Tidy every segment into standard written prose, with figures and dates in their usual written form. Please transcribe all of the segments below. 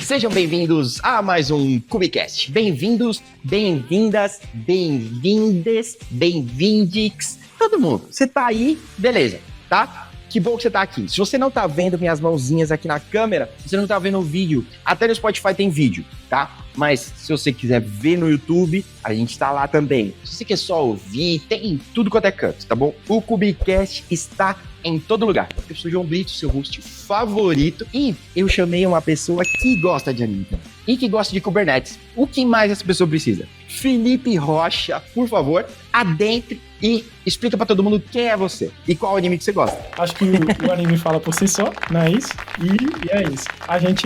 Sejam bem-vindos a mais um Cubicast. Bem-vindos, bem-vindas, bem-vindes, bem-vindix, todo mundo. Você tá aí, beleza, tá? Que bom que você tá aqui. Se você não tá vendo minhas mãozinhas aqui na câmera, se você não tá vendo o vídeo, até no Spotify tem vídeo, tá? Mas se você quiser ver no YouTube, a gente tá lá também. Se você quer só ouvir, tem em tudo quanto é canto, tá bom? O Cubicast está em todo lugar. Eu sou o João Brito, seu host favorito, e eu chamei uma pessoa que gosta de anime também, e que gosta de Kubernetes. O que mais essa pessoa precisa? Felipe Rocha, por favor, adentre e explica pra todo mundo quem é você e qual anime que você gosta. Acho que o anime fala por si só, não é isso? E é isso. A gente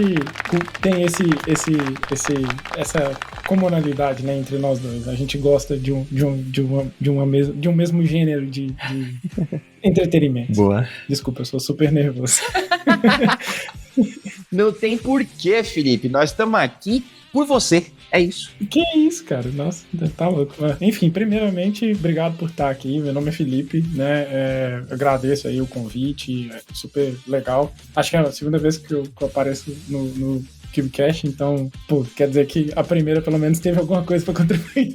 tem essa comunalidade, né, entre nós dois. A gente gosta de um mesmo gênero de entretenimento. Boa. Desculpa, eu sou super nervoso. Não tem porquê, Felipe. Nós estamos aqui por você. É isso. Que é isso, cara? Nossa, tá louco. Enfim, primeiramente, obrigado por estar aqui. Meu nome é Felipe, né? Agradeço aí o convite, é super legal. Acho que é a segunda vez que eu apareço no Cubicast, então, pô, quer dizer que a primeira, pelo menos, teve alguma coisa pra contribuir.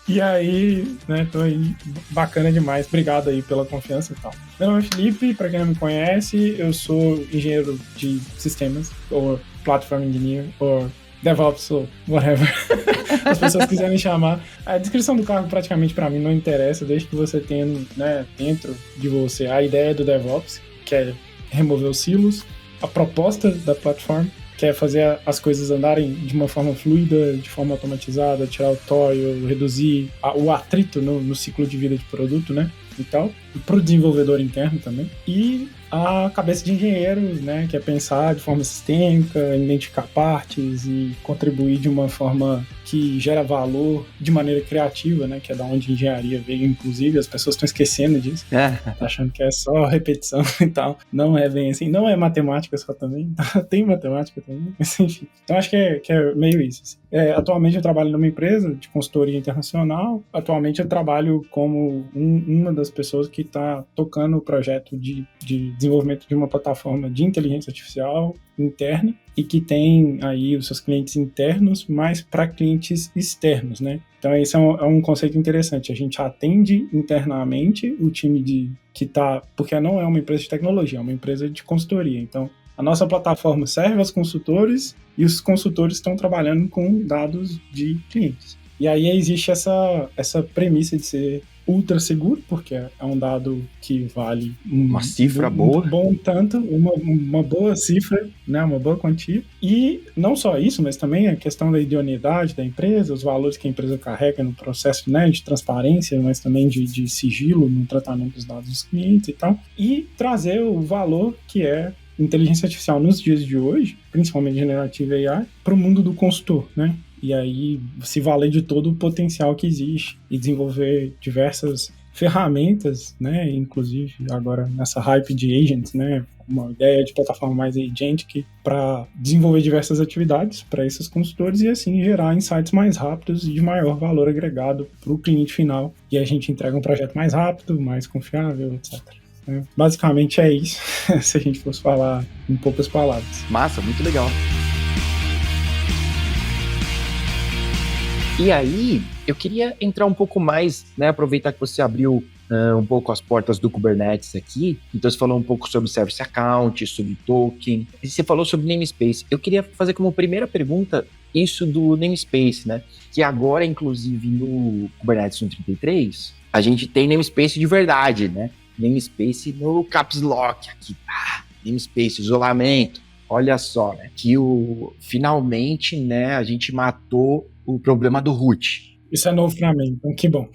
E aí, né, tô aí, bacana demais. Obrigado aí pela confiança e tal. Meu nome é Felipe, pra quem não me conhece, eu sou engenheiro de sistemas, ou Platform Engineer, ou DevOps, ou whatever as pessoas quiserem chamar. A descrição do cargo praticamente para mim não interessa, desde que você tenha, né, dentro de você a ideia do DevOps, que é remover os silos, a proposta da plataforma, que é fazer as coisas andarem de uma forma fluida, de forma automatizada, tirar o toil, reduzir o atrito no ciclo de vida de produto, né, e tal, e para o desenvolvedor interno também. E a cabeça de engenheiro, né, que é pensar de forma sistêmica, identificar partes e contribuir de uma forma que gera valor de maneira criativa, né, que é da onde a engenharia veio, inclusive, as pessoas estão esquecendo disso, tá achando que é só repetição e tal. Não é bem assim, não é matemática só também, tem matemática também, mas enfim. Então acho que é meio isso, assim. Atualmente eu trabalho numa empresa de consultoria internacional. Atualmente eu trabalho como uma das pessoas que está tocando o projeto de desenvolvimento de uma plataforma de inteligência artificial interna e que tem aí os seus clientes internos, mas para clientes externos, né? Então esse é um conceito interessante. A gente atende internamente o time que está, porque não é uma empresa de tecnologia, é uma empresa de consultoria. Então a nossa plataforma serve aos consultores e os consultores estão trabalhando com dados de clientes. E aí existe essa premissa de ser ultra seguro, porque é um dado que vale uma cifra boa, uma boa cifra, né, uma boa quantia. E não só isso, mas também a questão da idoneidade da empresa, os valores que a empresa carrega no processo, né, de transparência, mas também de sigilo no tratamento dos dados dos clientes e tal. E trazer o valor que é inteligência artificial nos dias de hoje, principalmente generativa AI, para o mundo do consultor, né? E aí se valer de todo o potencial que existe e desenvolver diversas ferramentas, né? Inclusive agora nessa hype de agents, né? Uma ideia de plataforma mais agentic para desenvolver diversas atividades para esses consultores e assim gerar insights mais rápidos e de maior valor agregado para o cliente final. E a gente entrega um projeto mais rápido, mais confiável, etc. Basicamente é isso, se a gente fosse falar em poucas palavras. Massa, muito legal. E aí, eu queria entrar um pouco mais, né, aproveitar que você abriu um pouco as portas do Kubernetes aqui, então você falou um pouco sobre Service Account, sobre token, e você falou sobre namespace. Eu queria fazer como primeira pergunta isso do namespace, né, que agora, inclusive, no Kubernetes 1.33, a gente tem namespace de verdade, né, namespace no caps lock aqui, namespace, isolamento, olha só, né, que finalmente, né, a gente matou o problema do root. Isso é novo pra mim, então que bom.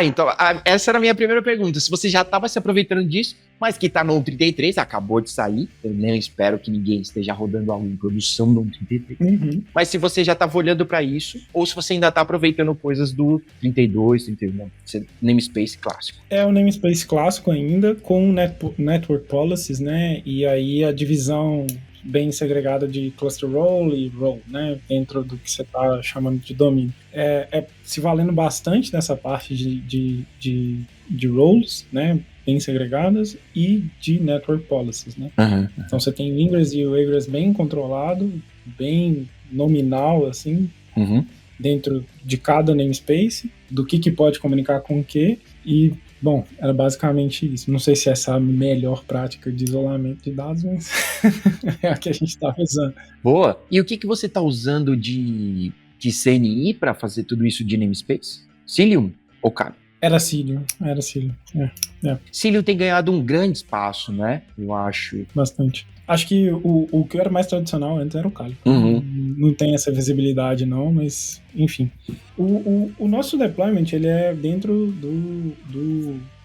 Então, essa era a minha primeira pergunta, se você já estava se aproveitando disso, mas que está no 1.33, acabou de sair, eu nem espero que ninguém esteja rodando algo em produção no 1.33, mas se você já estava olhando para isso, ou se você ainda está aproveitando coisas do 32, 31, namespace clássico. É o namespace clássico ainda, com network policies, né, e aí a divisão bem segregada de cluster role e role, né, dentro do que você está chamando de domínio. Se valendo bastante dessa parte de roles, né, bem segregadas e de network policies, né? Uhum. Então você tem o ingress e o egress bem controlado, bem nominal, assim, dentro de cada namespace, do que pode comunicar com o que, e, bom, era basicamente isso. Não sei se essa é a melhor prática de isolamento de dados, mas é a que a gente estava usando. Boa. E o que você está usando de CNI para fazer tudo isso de namespace? Cilium ou Kali? Era Cilium. Cilium tem ganhado um grande espaço, né? Eu acho. Bastante. Acho que o que era mais tradicional antes era o Kali. Não tem essa visibilidade não, mas enfim. O nosso deployment, ele é dentro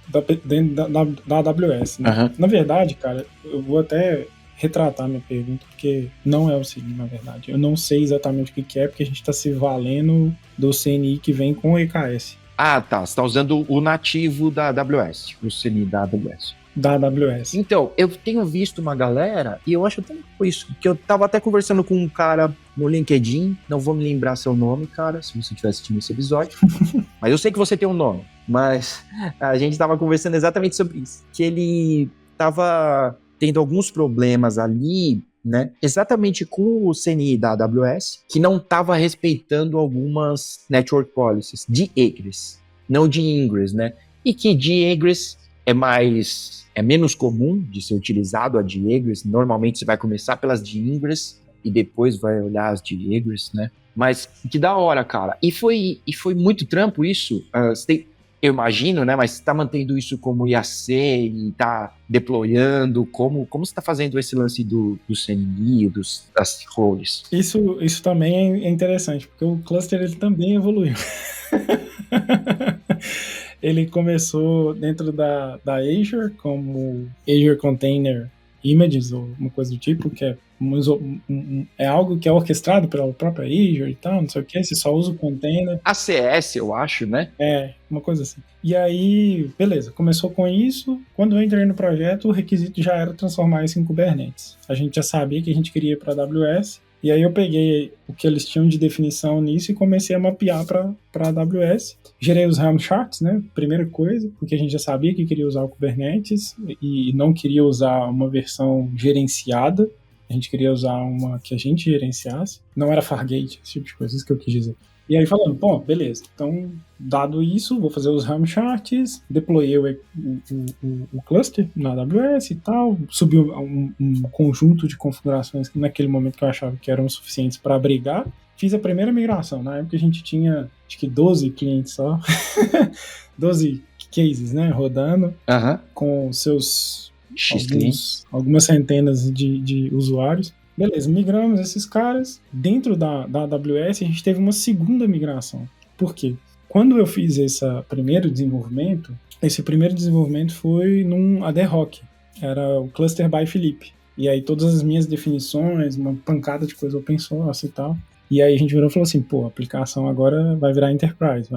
da AWS, né? Na verdade, cara, eu vou até retratar minha pergunta, porque não é o Cilium, na verdade. Eu não sei exatamente o que é, porque a gente está se valendo do CNI que vem com o EKS. Ah, tá. Você está usando o nativo da AWS, o CNI da AWS. Da AWS. Então, eu tenho visto uma galera, e eu acho até isso, que eu tava até conversando com um cara no LinkedIn, não vou me lembrar seu nome, cara, se você estiver assistindo esse episódio, mas eu sei que você tem um nome, mas a gente tava conversando exatamente sobre isso, que ele tava tendo alguns problemas ali, né, exatamente com o CNI da AWS, que não tava respeitando algumas network policies de egress, não de ingress, né, e que de egress é menos comum de ser utilizado a de egress. Normalmente você vai começar pelas de ingress e depois vai olhar as de egress, né? Mas que da hora, cara. E foi muito trampo isso. Eu imagino, né? Mas você tá mantendo isso como IAC e tá deployando. Como você tá fazendo esse lance do CNI, das roles? Isso também é interessante, porque o cluster ele também evoluiu. Ele começou dentro da Azure como Azure Container Images ou uma coisa do tipo, que é algo que é orquestrado pela própria Azure e tal, não sei o que, você só usa o container. ACS, eu acho, né? É, uma coisa assim. E aí, beleza, começou com isso. Quando eu entrei no projeto, o requisito já era transformar isso em Kubernetes. A gente já sabia que a gente queria ir para AWS. E aí eu peguei o que eles tinham de definição nisso e comecei a mapear para a AWS. Gerei os Helm charts, né? Primeira coisa, porque a gente já sabia que queria usar o Kubernetes e não queria usar uma versão gerenciada. A gente queria usar uma que a gente gerenciasse. Não era Fargate, esse tipo de coisa, isso que eu quis dizer. E aí falando, bom, beleza, então dado isso, vou fazer os Helm charts, deployei o cluster na AWS e tal, subi um conjunto de configurações que naquele momento que eu achava que eram suficientes para abrigar. Fiz a primeira migração, na época a gente tinha acho que 12 clientes só, 12 cases, né, rodando, com seus algumas centenas de usuários. Beleza, migramos esses caras. Dentro da AWS, a gente teve uma segunda migração. Por quê? Quando eu fiz esse primeiro desenvolvimento foi num ad hoc. Era o Cluster by Felipe. E aí todas as minhas definições, uma pancada de coisa open source e tal. E aí a gente virou e falou assim, pô, a aplicação agora vai virar Enterprise.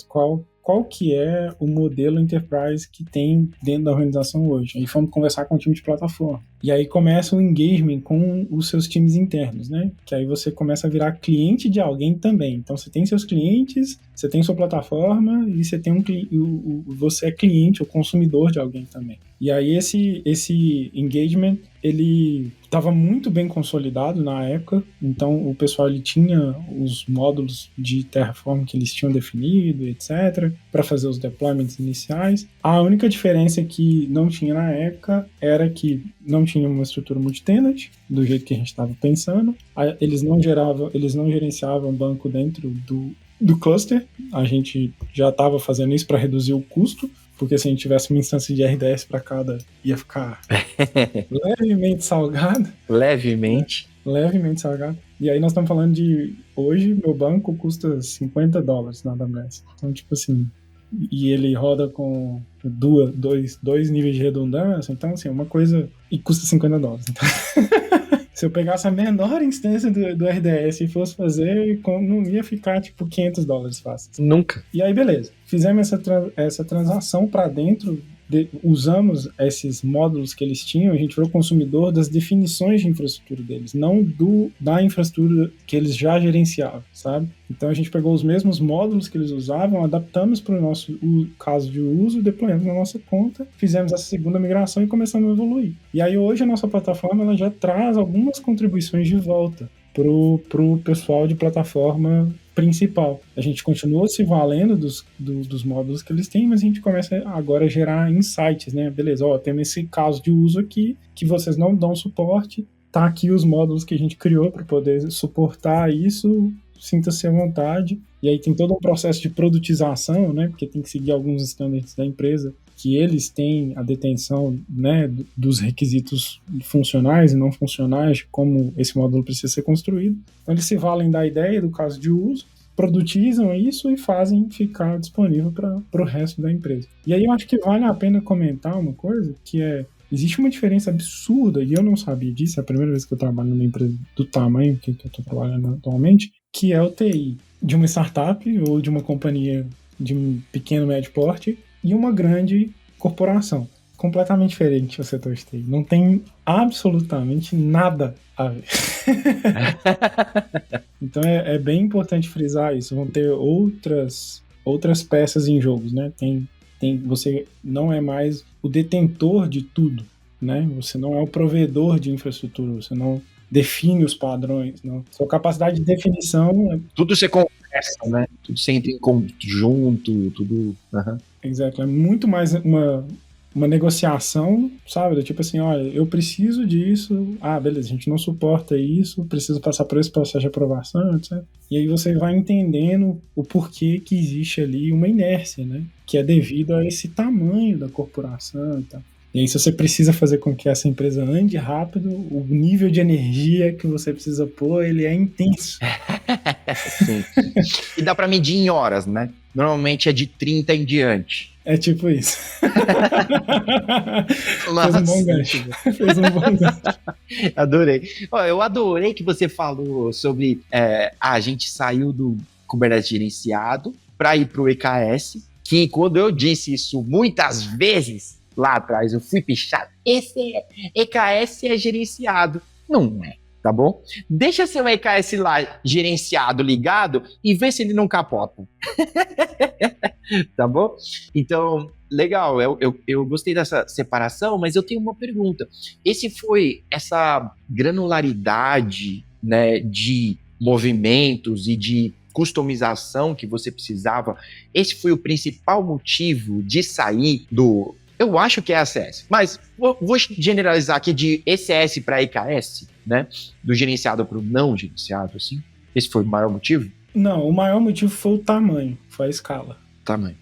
Qual que é o modelo Enterprise que tem dentro da organização hoje? Aí fomos conversar com o time de plataforma. E aí começa o engagement com os seus times internos, né? Que aí você começa a virar cliente de alguém também. Então você tem seus clientes, você tem sua plataforma e você tem você é cliente ou consumidor de alguém também. E aí esse engagement, ele estava muito bem consolidado na época, então o pessoal ele tinha os módulos de Terraform que eles tinham definido, etc., para fazer os deployments iniciais. A única diferença que não tinha na época era que não tinha uma estrutura multi-tenant, do jeito que a gente estava pensando. Eles não gerenciavam banco dentro do cluster. A gente já estava fazendo isso para reduzir o custo, porque se a gente tivesse uma instância de RDS para cada, ia ficar levemente salgado. Levemente salgado. E aí nós estamos falando de, hoje, meu banco custa $50 na AWS. Então, tipo assim, e ele roda com dois níveis de redundância, então, assim, uma coisa, e custa $50. Então, se eu pegasse a menor instância do RDS e fosse fazer, não ia ficar, tipo, $500 fácil. Nunca. E aí, beleza. Fizemos essa transação para dentro usamos esses módulos que eles tinham, a gente virou consumidor das definições de infraestrutura deles, não da infraestrutura que eles já gerenciavam, sabe? Então a gente pegou os mesmos módulos que eles usavam, adaptamos para o nosso caso de uso, deployamos na nossa conta, fizemos essa segunda migração e começamos a evoluir. E aí hoje a nossa plataforma ela já traz algumas contribuições de volta pro pessoal de plataforma principal. A gente continua se valendo dos módulos que eles têm, mas a gente começa agora a gerar insights, né? Beleza, temos esse caso de uso aqui, que vocês não dão suporte, tá aqui os módulos que a gente criou para poder suportar isso, sinta-se à vontade. E aí tem todo um processo de produtização, né? Porque tem que seguir alguns estándares da empresa, que eles têm a detenção, né, dos requisitos funcionais e não funcionais, de como esse módulo precisa ser construído. Então eles se valem da ideia do caso de uso, produtizam isso e fazem ficar disponível para o resto da empresa. E aí eu acho que vale a pena comentar uma coisa, que existe uma diferença absurda, e eu não sabia disso, é a primeira vez que eu trabalho numa empresa do tamanho que eu estou trabalhando atualmente, que é o TI de uma startup ou de uma companhia de um pequeno, médio porte, e uma grande corporação. Completamente diferente o setor de TI. Não tem absolutamente nada a ver. Então é bem importante frisar isso. Vão ter outras peças em jogos, né? Você não é mais o detentor de tudo, né? Você não é o provedor de infraestrutura, você não define os padrões, não. Sua capacidade de definição... Tudo você conversa, né? Tudo você entra em conjunto, tudo... Uhum. Exato, é muito mais uma negociação, sabe? Tipo assim, olha, eu preciso disso, beleza, a gente não suporta isso, preciso passar por esse processo de aprovação, etc. E aí você vai entendendo o porquê que existe ali uma inércia, né? Que é devido a esse tamanho da corporação e tal. E aí, se você precisa fazer com que essa empresa ande rápido, o nível de energia que você precisa pôr, ele é intenso. Sim. E dá para medir em horas, né? Normalmente é de 30 em diante. É tipo isso. Nossa. Fez um bom gancho. Fez um bom gancho. Adorei. Eu adorei que você falou sobre a gente saiu do Kubernetes gerenciado para ir para o EKS, que quando eu disse isso muitas vezes lá atrás, eu fui pichado. Esse EKS é gerenciado. Não é, tá bom? Deixa seu EKS lá gerenciado, ligado, e vê se ele não capota. Tá bom? Então, legal, eu gostei dessa separação, mas eu tenho uma pergunta. Essa granularidade, né, de movimentos e de customização que você precisava, esse foi o principal motivo de sair do... Eu acho que é ACS, mas vou generalizar aqui de ECS para EKS, né? Do gerenciado para o não gerenciado, assim. Esse foi o maior motivo? Não, o maior motivo foi o tamanho, foi a escala. Tamanho.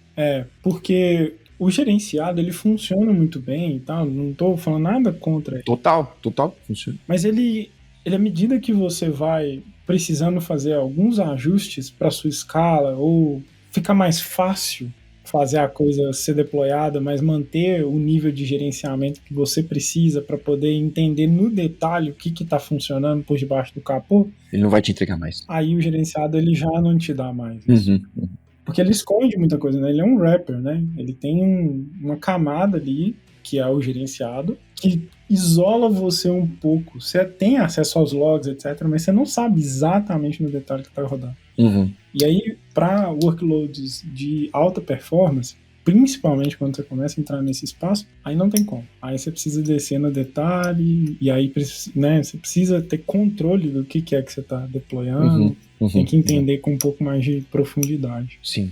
Porque o gerenciado, ele funciona muito bem e tal, não estou falando nada contra ele. Total, funciona. Mas ele à medida que você vai precisando fazer alguns ajustes para sua escala, ou fica mais fácil fazer a coisa ser deployada, mas manter o nível de gerenciamento que você precisa para poder entender no detalhe o que está funcionando por debaixo do capô, ele não vai te entregar mais. Aí o gerenciado ele já não te dá mais isso. Uhum. Porque ele esconde muita coisa, né? Ele é um wrapper, né? Ele tem uma camada ali, que é o gerenciado, que isola você um pouco. Você tem acesso aos logs, etc., mas você não sabe exatamente no detalhe que está rodando. Uhum. E aí, para workloads de alta performance, principalmente quando você começa a entrar nesse espaço, aí não tem como. Aí você precisa descer no detalhe, e aí, né, você precisa ter controle do que é que você está deployando. Tem que entender com um pouco mais de profundidade. Sim,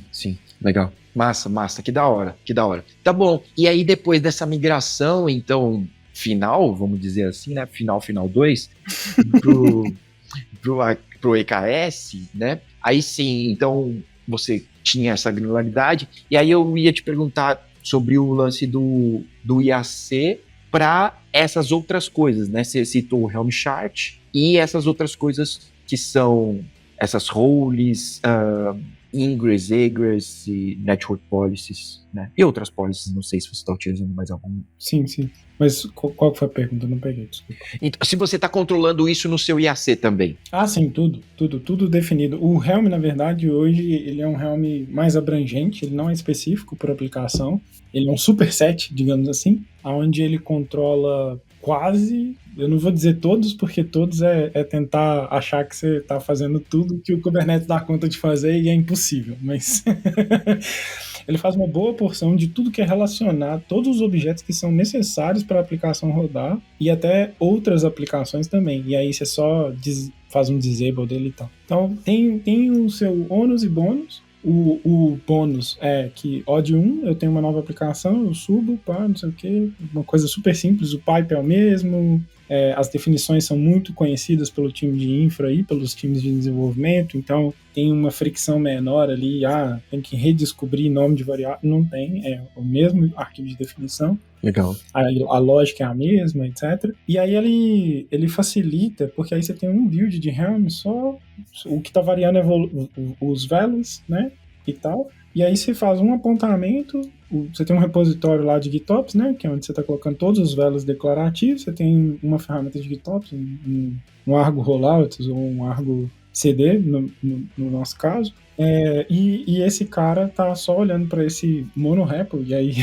legal. Massa, que da hora. Tá bom, e aí depois dessa migração, então, final, vamos dizer assim, né, final 2, pro EKS, né, aí sim, então, você tinha essa granularidade, e aí eu ia te perguntar sobre o lance do IAC para essas outras coisas, né, você citou o Helm chart e essas outras coisas que são essas roles, Ingress, Egress e Network Policies, né? E outras policies, não sei se você está utilizando mais algum. Sim. Mas qual que foi a pergunta? Eu não peguei, desculpa. Então, se você está controlando isso no seu IAC também. Ah, sim, tudo definido. O Helm, na verdade, hoje, ele é um Helm mais abrangente, ele não é específico por aplicação. Ele é um superset, digamos assim, onde ele controla quase, eu não vou dizer todos, porque todos é tentar achar que você está fazendo tudo que o Kubernetes dá conta de fazer e é impossível, mas ele faz uma boa porção de tudo que é relacionado, todos os objetos que são necessários para a aplicação rodar e até outras aplicações também. E aí você só faz um disable dele e tal. Então tem o seu ônus e bônus. O bônus é que odd 1, eu tenho uma nova aplicação, eu subo, pá, não sei o que, uma coisa super simples, o pipe é o mesmo, as definições são muito conhecidas pelo time de infra e pelos times de desenvolvimento, então tem uma fricção menor ali, tem que redescobrir nome de variável, não tem, é o mesmo arquivo de definição. Legal. A lógica é a mesma, etc. E aí ele facilita, porque aí você tem um build de Helm só, o que está variando é os values, né, e tal. E aí você faz um apontamento, você tem um repositório lá de GitOps, né, que é onde você está colocando todos os values declarativos, você tem uma ferramenta de GitOps, um Argo Rollouts ou um Argo CD, no nosso caso. E esse cara tá só olhando para esse monorepo, e aí...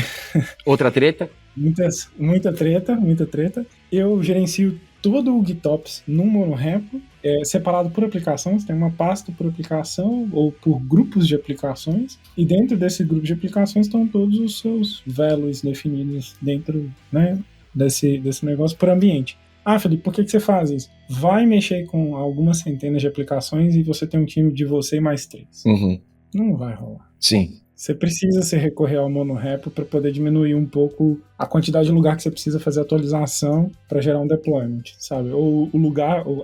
Outra treta? Muita treta. Eu gerencio todo o GitOps num monorepo, separado por aplicação. Você tem uma pasta por aplicação ou por grupos de aplicações, e dentro desse grupo de aplicações estão todos os seus values definidos dentro, né, desse negócio por ambiente. Felipe, por que você faz isso? Vai mexer com algumas centenas de aplicações e você tem um time de você mais 3. Uhum. Não vai rolar. Sim. Você precisa se recorrer ao monorepo para poder diminuir um pouco a quantidade de lugar que você precisa fazer atualização para gerar um deployment, sabe? Ou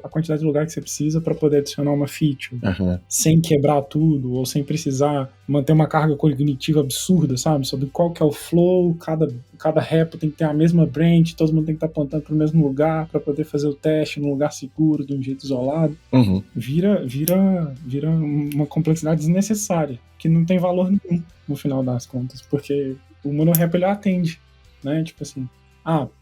a quantidade de lugar que você precisa para poder adicionar uma feature, sem quebrar tudo, ou sem precisar manter uma carga cognitiva absurda, sabe? Sobre qual que é o flow, cada repo tem que ter a mesma branch, todo mundo tem que estar apontando para o mesmo lugar para poder fazer o teste num lugar seguro, de um jeito isolado. Uhum. Vira uma complexidade desnecessária, que não tem valor nenhum no final das contas, porque o monorepo ele atende, né? Tipo assim,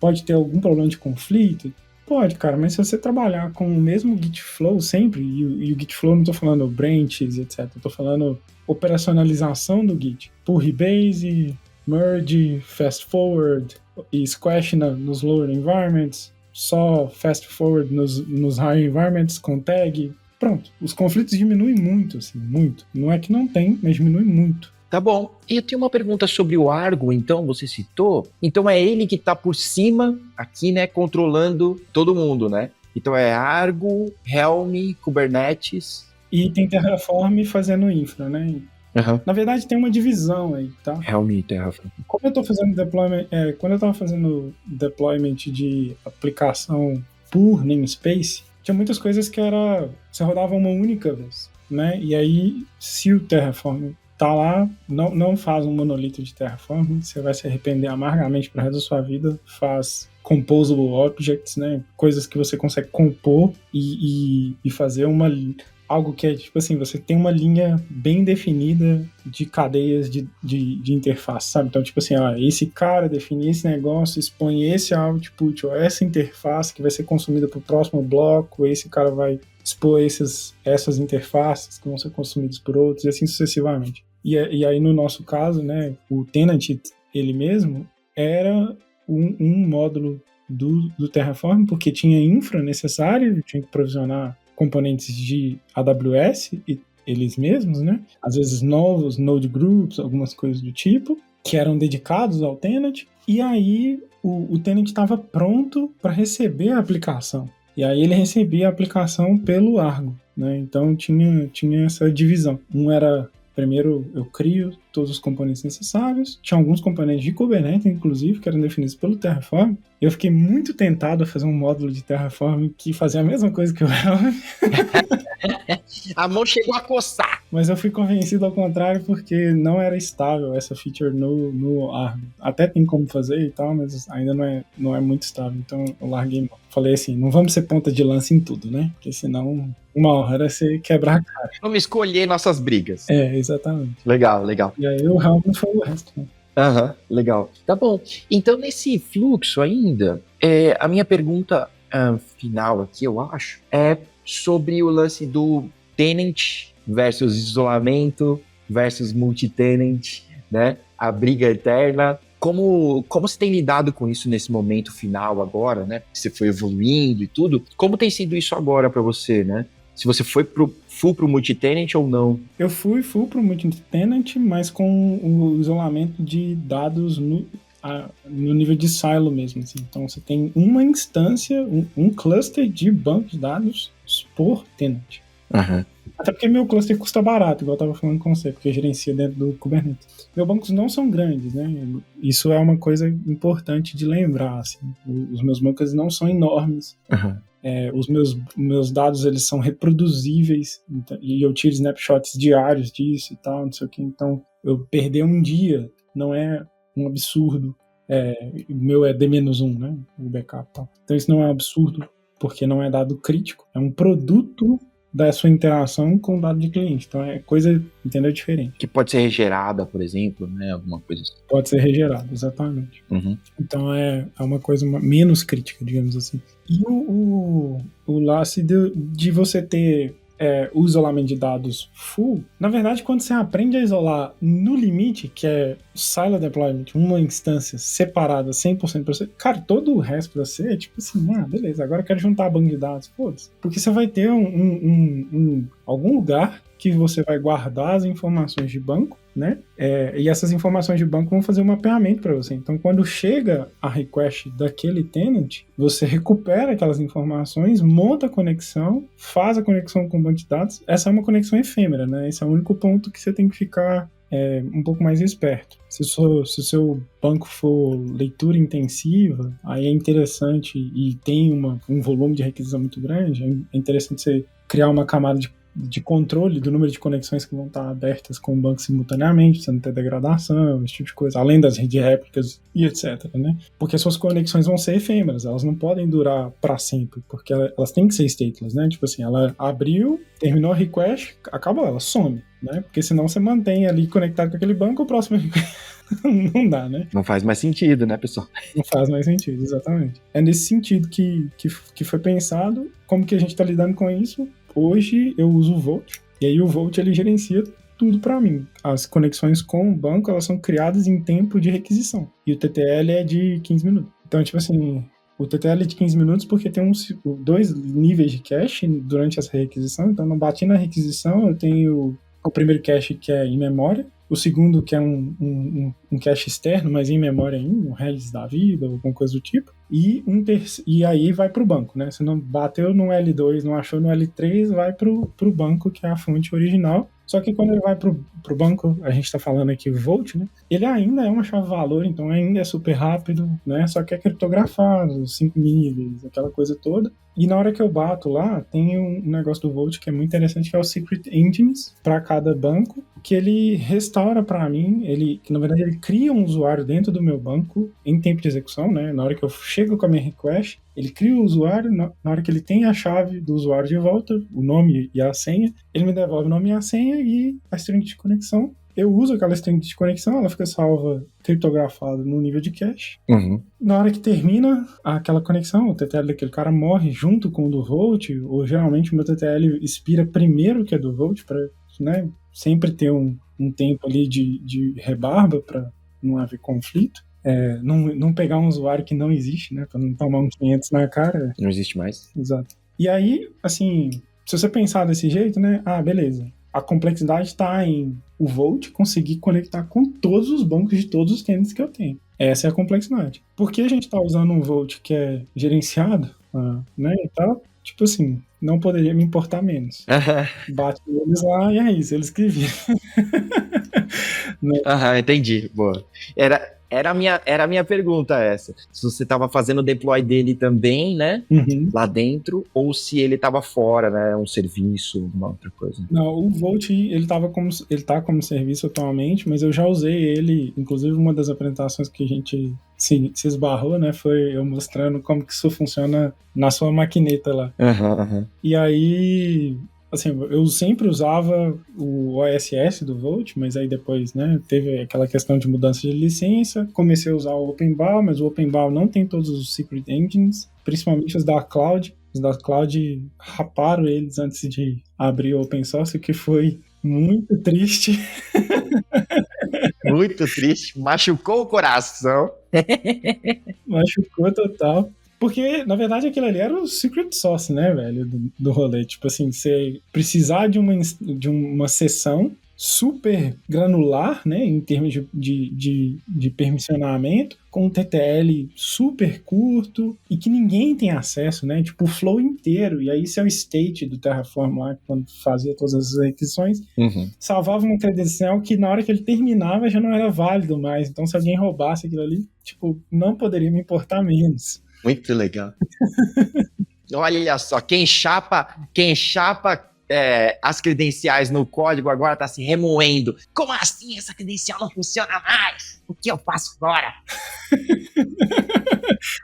pode ter algum problema de conflito? Pode, cara, mas se você trabalhar com o mesmo Git Flow sempre, e o Git Flow não tô falando branches, etc, eu tô falando operacionalização do Git, pull rebase, merge, fast forward e squash nos lower environments, só fast forward nos higher environments com tag. Pronto, os conflitos diminuem muito, assim, muito. Não é que não tem, mas diminui muito. Tá bom. E eu tenho uma pergunta sobre o Argo, então, você citou. Então é ele que tá por cima, aqui, né, controlando todo mundo, né? Então é Argo, Helm, Kubernetes. E tem Terraform fazendo infra, né? Uhum. Na verdade, tem uma divisão aí, tá? Helm e Terraform. Como eu tô fazendo deployment, quando eu tava fazendo deployment de aplicação por namespace, tinha muitas coisas que você rodava uma única vez, né? E aí, se o Terraform tá lá, não faz um monolito de Terraform, você vai se arrepender amargamente pro resto da sua vida. Faz composable objects, né? Coisas que você consegue compor e fazer algo que é, tipo assim, você tem uma linha bem definida de cadeias de interface, sabe? Então, tipo assim, esse cara define esse negócio, expõe esse output ou essa interface que vai ser consumida para o próximo bloco, esse cara vai expor essas interfaces que vão ser consumidas por outros, e assim sucessivamente. E aí, no nosso caso, né, o tenant, ele mesmo, era um módulo do Terraform, porque tinha infra necessária, tinha que provisionar componentes de AWS e eles mesmos, né? Às vezes novos node groups, algumas coisas do tipo, que eram dedicados ao tenant. E aí o tenant estava pronto para receber a aplicação. E aí ele recebia a aplicação pelo Argo, né? Então tinha essa divisão. Um era, primeiro eu crio todos os componentes necessários. Tinha alguns componentes de Kubernetes, inclusive, que eram definidos pelo Terraform. Eu fiquei muito tentado a fazer um módulo de Terraform que fazia a mesma coisa que o Helm. A mão chegou a coçar. Mas eu fui convencido ao contrário porque não era estável essa feature no Argo. Até tem como fazer e tal, mas ainda não é muito estável. Então eu larguei mão. Falei assim, não vamos ser ponta de lança em tudo, né? Porque senão uma hora você quebrar a cara. Vamos escolher nossas brigas. Exatamente. Legal. E aí o round não foi o resto, né? Aham, legal. Tá bom. Então, nesse fluxo ainda, a minha pergunta final aqui, eu acho, é sobre o lance do tenant versus isolamento versus multi-tenant, né? A briga eterna. Como você tem lidado com isso nesse momento final agora, né? Você foi evoluindo e tudo. Como tem sido isso agora para você, né? Se você foi full pro multi-tenant ou não? Eu fui full pro multi-tenant, mas com o isolamento de dados no nível de silo mesmo. Assim. Então você tem uma instância, um cluster de banco de dados por tenant. Uhum. Até porque meu cluster custa barato, igual eu estava falando com você, porque gerencia dentro do Kubernetes. Meus bancos não são grandes, né? Isso é uma coisa importante de lembrar. Assim. Os meus bancos não são enormes. Uhum. Os meus dados eles são reproduzíveis e eu tiro snapshots diários disso e tal, não sei o que. Então, eu perder um dia não é um absurdo. O meu é D-1, né? O backup e tal. Então, isso não é um absurdo, porque não é dado crítico. É um produto da sua interação com o dado de cliente. Então, é coisa, entendeu? Diferente. Que pode ser regerada, por exemplo, né? Alguma coisa assim. Pode ser regerado, exatamente. Uhum. Então, é uma coisa menos crítica, digamos assim. E o lance de você ter o isolamento de dados full, na verdade, quando você aprende a isolar no limite, que é silo deployment, uma instância separada 100% para você, cara, todo o resto para você é tipo assim, beleza, agora eu quero juntar banco de dados, foda-se. Porque você vai ter algum lugar que você vai guardar as informações de banco, né? E essas informações de banco vão fazer um mapeamento para você. Então, quando chega a request daquele tenant, você recupera aquelas informações, monta a conexão, faz a conexão com o banco de dados. Essa é uma conexão efêmera, né? Esse é o único ponto que você tem que ficar um pouco mais esperto. Se o seu banco for leitura intensiva, aí é interessante e tem um volume de requisição muito grande, é interessante você criar uma camada de controle do número de conexões que vão estar abertas com o banco simultaneamente, sem ter degradação, esse tipo de coisa, além das de réplicas e etc, né? Porque suas conexões vão ser efêmeras, elas não podem durar para sempre, porque elas têm que ser stateless, né? Tipo assim, ela abriu, terminou a request, acabou, ela some, né? Porque senão você mantém ali conectado com aquele banco, o próximo não dá, né? Não faz mais sentido, né, pessoal? Não faz mais sentido, exatamente. É nesse sentido que foi pensado. Como que a gente está lidando com isso? Hoje eu uso o Vault, e aí o Vault ele gerencia tudo para mim. As conexões com o banco, elas são criadas em tempo de requisição, e o TTL é de 15 minutos. Então, tipo assim, o TTL é de 15 minutos porque tem 2 níveis de cache durante essa requisição. Então, não bati na requisição, eu tenho o primeiro cache que é em memória, o segundo que é um cache externo, mas em memória ainda, um Redis da vida, ou alguma coisa do tipo, e aí vai para o banco, né? Se não bateu no L2, não achou no L3, vai para o banco, que é a fonte original. Só que quando ele vai pro banco, a gente está falando aqui o Vault, né? Ele ainda é uma chave-valor, então ainda é super rápido, né? Só que é criptografado, 5 níveis, aquela coisa toda. E na hora que eu bato lá, tem um negócio do Vault que é muito interessante, que é o Secret Engines para cada banco, que ele restaura para mim, que na verdade ele cria um usuário dentro do meu banco em tempo de execução, né? Na hora que eu chego com a minha request, ele cria o usuário, na hora que ele tem a chave do usuário de volta, o nome e a senha, ele me devolve o nome e a senha e a string de conexão. Eu uso aquela string de conexão, ela fica salva criptografada no nível de cache. Uhum. Na hora que termina aquela conexão, o TTL daquele cara morre junto com o do Vault, ou geralmente o meu TTL expira primeiro que a do Vault, para, né, sempre ter um tempo ali de rebarba para não haver conflito. Não pegar um usuário que não existe, né? Pra não tomar uns 500 na cara. Não existe mais. Exato. E aí, assim, se você pensar desse jeito, né? Beleza. A complexidade está em o Vault conseguir conectar com todos os bancos de todos os tenants que eu tenho. Essa é a complexidade. Porque a gente está usando um Vault que é gerenciado, né? E tal, tipo assim, não poderia me importar menos. Bate eles lá e é isso, eles que viram. Entendi. Boa. Era a minha pergunta essa. Se você estava fazendo o deploy dele também, né? Lá dentro, ou se ele estava fora, né? Um serviço, alguma outra coisa. Não, o Volt, ele tá como serviço atualmente, mas eu já usei ele, inclusive uma das apresentações que a gente se esbarrou, né? Foi eu mostrando como que isso funciona na sua maquineta lá. E aí... Assim, eu sempre usava o OSS do Volt, mas aí depois, né, teve aquela questão de mudança de licença, comecei a usar o OpenBAL, mas o OpenBAL não tem todos os secret engines, principalmente os da Cloud. Os da Cloud raparam eles antes de abrir o open source, o que foi muito triste. Muito triste, machucou o coração. Machucou total. Porque, na verdade, aquilo ali era o secret sauce, né, velho, do rolê. Tipo assim, você precisar de uma sessão super granular, né, em termos de permissionamento, com um TTL super curto e que ninguém tem acesso, né, tipo o flow inteiro. E aí isso é o state do Terraform lá, quando fazia todas as requisições, salvava uma credencial que na hora que ele terminava já não era válido mais. Então se alguém roubasse aquilo ali, tipo, não poderia me importar menos. Muito legal. Olha só, quem chapa as credenciais no código agora tá se remoendo. Como assim essa credencial não funciona mais? O que eu faço agora?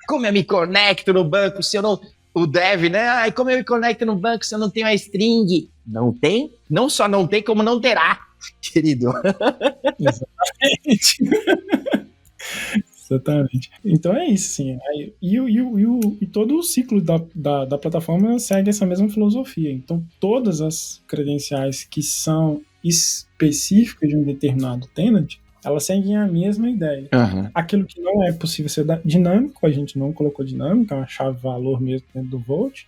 Como eu me conecto no banco se eu não... O dev, né? Ai, como eu me conecto no banco se eu não tenho a string? Não tem? Não só não tem, como não terá, querido. Exatamente. Exatamente. Então é isso, sim. E todo o ciclo da plataforma segue essa mesma filosofia. Então, todas as credenciais que são específicas de um determinado tenant, elas seguem a mesma ideia. Aquilo que não é possível ser dinâmico, a gente não colocou dinâmico, é uma chave-valor mesmo dentro do Volt,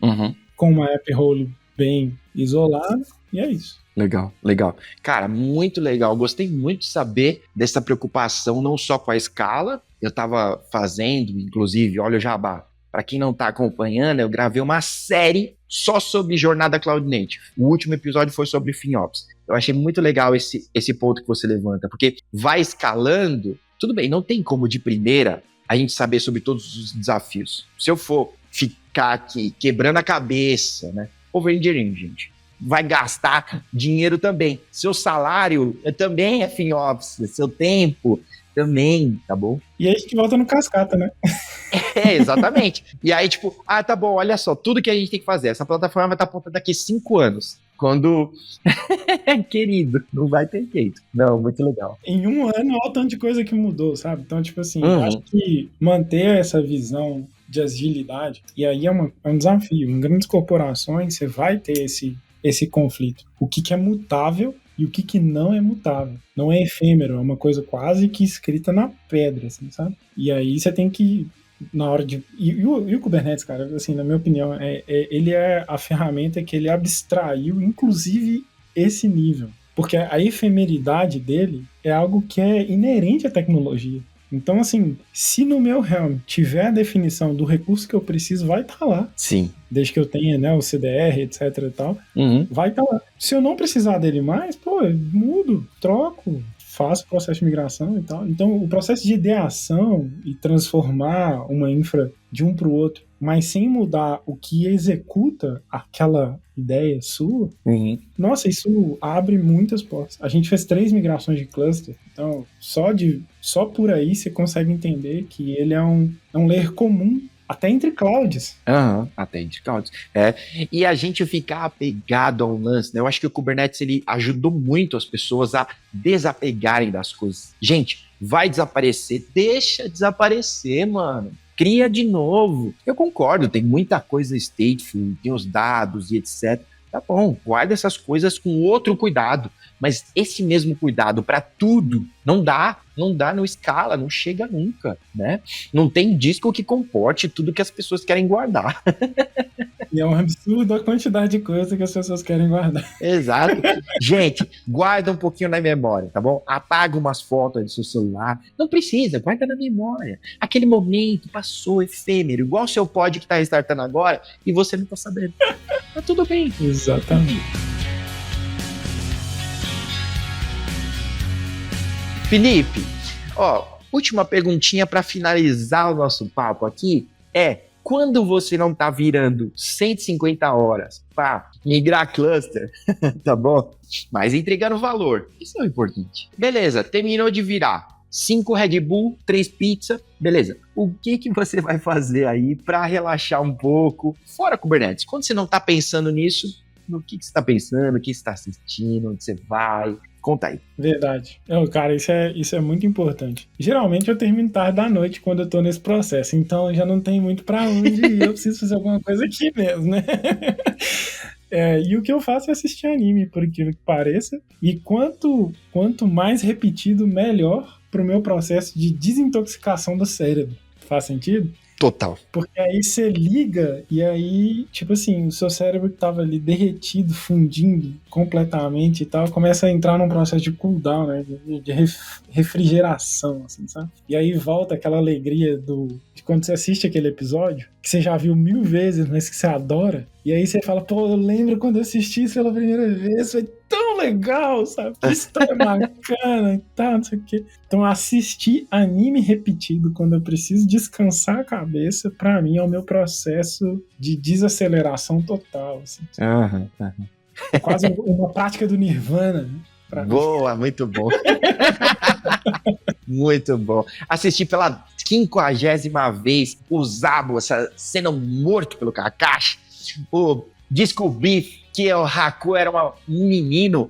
com uma app role bem isolada, e é isso. Legal, legal. Cara, muito legal. Gostei muito de saber dessa preocupação, não só com a escala. Eu estava fazendo, inclusive, olha o jabá. Para quem não está acompanhando, eu gravei uma série só sobre jornada Cloud Native. O último episódio foi sobre FinOps. Eu achei muito legal esse ponto que você levanta, porque vai escalando. Tudo bem, não tem como de primeira a gente saber sobre todos os desafios. Se eu for ficar aqui quebrando a cabeça, né? Over-engineering, gente. Vai gastar dinheiro também. Seu salário também é FinOps, seu tempo também, tá bom? E aí a gente volta no cascata, né? Exatamente. E aí, tipo, tá bom, olha só, tudo que a gente tem que fazer. Essa plataforma vai estar pronta daqui 5 anos. Quando... Querido, não vai ter jeito. Não, muito legal. Em 1 ano, olha o tanto de coisa que mudou, sabe? Então, tipo assim, eu acho que manter essa visão de agilidade, e aí é um desafio. Em grandes corporações, você vai ter esse conflito. O que é mutável e o que não é mutável. Não é efêmero, é uma coisa quase que escrita na pedra, assim, sabe? E aí você tem que, na hora de... E o Kubernetes, cara, assim, na minha opinião, ele é a ferramenta que ele abstraiu, inclusive, esse nível. Porque a efemeridade dele é algo que é inerente à tecnologia. Então, assim, se no meu Helm tiver a definição do recurso que eu preciso, vai estar lá. Sim. Desde que eu tenha, né, o CDR, etc e tal, vai estar lá. Se eu não precisar dele mais, pô, eu mudo, troco, faço o processo de migração e tal. Então, o processo de ideação e transformar uma infra de um para o outro, mas sem mudar o que executa aquela ideia sua, nossa, isso abre muitas portas. A gente fez 3 migrações de cluster, então só por aí você consegue entender que ele é um layer comum até entre clouds. Até entre clouds. E a gente ficar apegado ao lance, né? Eu acho que o Kubernetes ele ajudou muito as pessoas a desapegarem das coisas. Gente, vai desaparecer, deixa desaparecer, mano. Cria de novo. Eu concordo, tem muita coisa stateful, tem os dados e etc. Tá bom, guarda essas coisas com outro cuidado. Mas esse mesmo cuidado para tudo não dá, não escala, não chega nunca, né? Não tem disco que comporte tudo que as pessoas querem guardar. E é um absurdo a quantidade de coisa que as pessoas querem guardar. Exato. Gente, guarda um pouquinho na memória, tá bom? Apaga umas fotos do seu celular. Não precisa, guarda na memória. Aquele momento passou, efêmero, igual o seu pod que tá restartando agora e você não tá sabendo. Tá tudo bem. Exatamente. Felipe, última perguntinha para finalizar o nosso papo aqui é: quando você não tá virando 150 horas para migrar cluster, tá bom? Mas entregando valor, isso é o importante. Beleza, terminou de virar 5 Red Bull, 3 pizza, beleza. O que você vai fazer aí para relaxar um pouco fora Kubernetes? Quando você não tá pensando nisso, no que você tá pensando, o que você tá assistindo, onde você vai? Conta aí. Verdade. Cara, isso é muito importante. Geralmente eu termino tarde da noite quando eu tô nesse processo, então já não tem muito pra onde ir, eu preciso fazer alguma coisa aqui mesmo, né? E o que eu faço é assistir anime, por aquilo que pareça, e quanto mais repetido, melhor pro meu processo de desintoxicação do cérebro. Faz sentido? Total. Porque aí você liga e aí, tipo assim, o seu cérebro que tava ali derretido, fundindo completamente e tal, começa a entrar num processo de cooldown, né? De refrigeração, assim, sabe? E aí volta aquela alegria de quando você assiste aquele episódio, que você já viu 1000 vezes, mas que você adora. E aí você fala, pô, eu lembro quando eu assisti isso pela primeira vez, foi tão legal, sabe? Que história bacana e tal, não sei o quê. Então assistir anime repetido quando eu preciso descansar a cabeça, pra mim é o meu processo de desaceleração total, assim. É quase uma prática do Nirvana, né? Boa, muito bom. Muito bom. Assisti pela 50ª vez o Zabo sendo morto pelo Kakashi. Descobri que o Haku era um menino.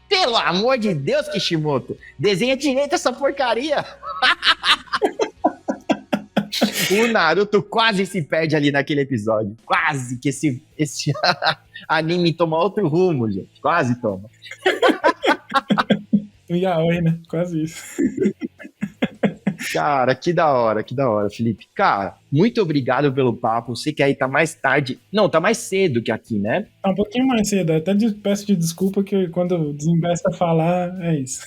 Pelo amor de Deus, Kishimoto, desenha direito essa porcaria. O Naruto quase se perde ali naquele episódio. Quase que esse anime toma outro rumo, gente. Quase toma. O Yaoi, né? Quase isso. Cara, que da hora, Felipe. Cara, muito obrigado pelo papo. Sei que aí tá mais tarde. Não, tá mais cedo que aqui, né? Tá um pouquinho mais cedo. Até peço de desculpa que quando eu desembeço a falar, é isso.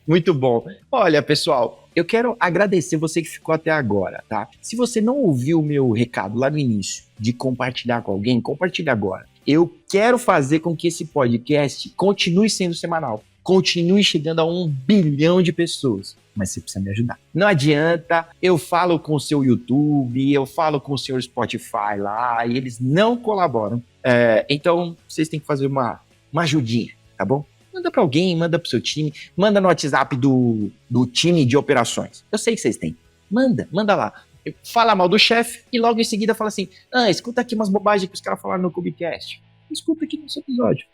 Muito bom. Olha, pessoal, eu quero agradecer você que ficou até agora, tá? Se você não ouviu o meu recado lá no início de compartilhar com alguém, compartilha agora. Eu quero fazer com que esse podcast continue sendo semanal. Continue chegando a 1 bilhão de pessoas. Mas você precisa me ajudar. Não adianta, eu falo com o seu YouTube, eu falo com o seu Spotify lá, e eles não colaboram. Então, vocês têm que fazer uma ajudinha, tá bom? Manda pra alguém, manda pro seu time, manda no WhatsApp do time de operações. Eu sei que vocês têm. Manda lá. Fala mal do chefe e logo em seguida fala assim, escuta aqui umas bobagens que os caras falaram no Kubecast. Escuta aqui nesse episódio.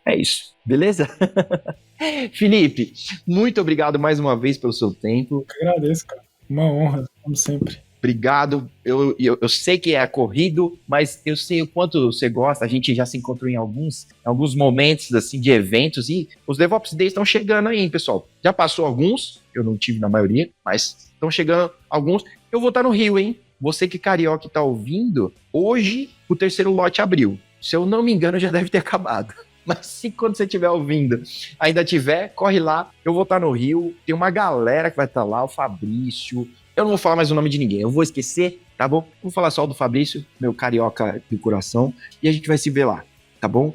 É isso, beleza? Felipe, muito obrigado mais uma vez pelo seu tempo. Eu agradeço, cara. Uma honra, como sempre. Obrigado. Eu sei que é corrido, mas eu sei o quanto você gosta. A gente já se encontrou em alguns momentos assim, de eventos e os DevOps Days estão chegando aí, hein, pessoal. Já passou alguns, eu não tive na maioria, mas estão chegando alguns. Eu vou estar no Rio, hein? Você que carioca está ouvindo, hoje o 3º lote abriu. Se eu não me engano, já deve ter acabado. Mas se quando você estiver ouvindo ainda tiver, corre lá, eu vou estar no Rio, tem uma galera que vai estar lá, o Fabrício, eu não vou falar mais o nome de ninguém, eu vou esquecer, tá bom? Vou falar só do Fabrício, meu carioca de coração, e a gente vai se ver lá, tá bom?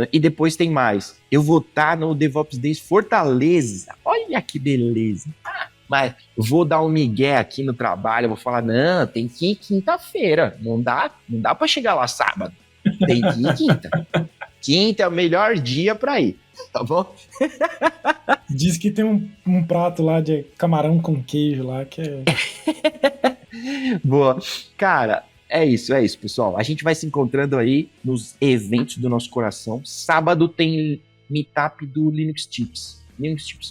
E depois tem mais, eu vou estar no DevOps Days Fortaleza, olha que beleza, mas vou dar um migué aqui no trabalho, eu vou falar, não, tem que ir quinta-feira, não dá pra chegar lá sábado, tem que ir quinta. Quinta é o melhor dia pra ir, tá bom? Diz que tem um prato lá de camarão com queijo lá, que é... Boa. Cara, é isso, pessoal. A gente vai se encontrando aí nos eventos do nosso coração. Sábado tem meetup do Linux Tips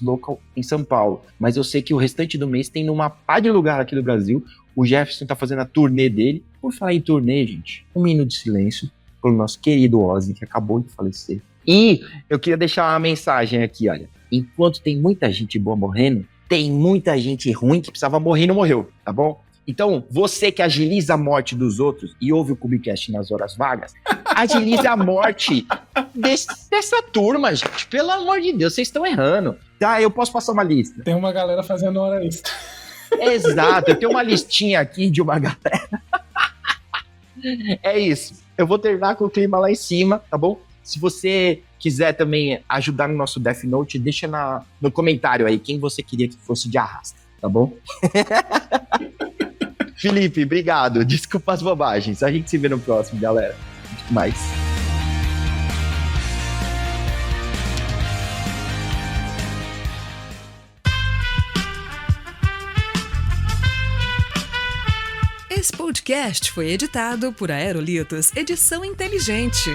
Local em São Paulo. Mas eu sei que o restante do mês tem numa pá de lugar aqui do Brasil. O Jefferson tá fazendo a turnê dele. Por falar em turnê, gente, 1 minuto de silêncio pelo nosso querido Ozzy, que acabou de falecer. E eu queria deixar uma mensagem aqui, olha. Enquanto tem muita gente boa morrendo, tem muita gente ruim que precisava morrer e não morreu, tá bom? Então, você que agiliza a morte dos outros e ouve o Kubecast nas horas vagas, agiliza a morte dessa turma, gente. Pelo amor de Deus, vocês estão errando. Tá, eu posso passar uma lista. Tem uma galera fazendo hora extra. Exato, eu tenho uma listinha aqui de uma galera. É isso. Eu vou terminar com o clima lá em cima, tá bom? Se você quiser também ajudar no nosso Death Note, deixa no comentário aí quem você queria que fosse de arrasta, tá bom? Felipe, obrigado. Desculpa as bobagens. A gente se vê no próximo, galera. Mais. Esse podcast foi editado por Aerolitos Edição Inteligente.